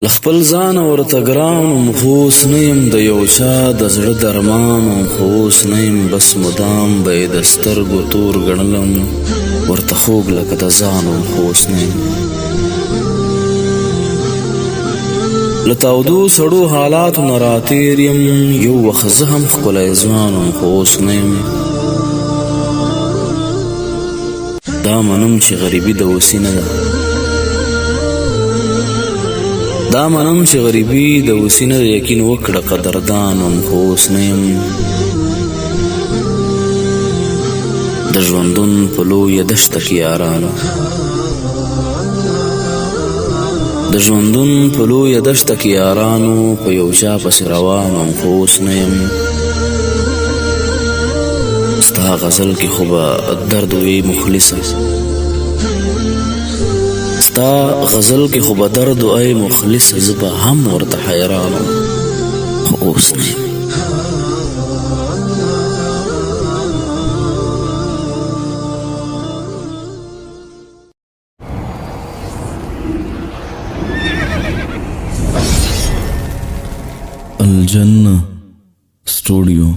لخپل ځان ورته ګران وم خو اوس نه یم د یو چا د زړه درمان وم خو اوس نه یم بس مدام به یې د سترګو تور ګڼلم ورته خوږ لکه د ځان وم خو اوس نه یم له تاودو سړو حالاتو نه راتېر یم یو وخت زه هم ښکلی ځوان وم خو اوس نه یم دا منم چې غریبي د اوسي نه ده دا منم چې غریبي د اوسي نه ده یقین وکړه قدردان وم خو اوس نه یم د ژوندون په لویه دښته کې یارانو د ژوندون په لویه دښته کې یارانو په یو چا پسې روان وم خو اوس نه یم ستا غزل کې خو به درد وي مخلصه ستا غزل کې خو به درد وي مخلصه زه به هم ورته حیران وم خو اوس نه یم الجنة ستوديو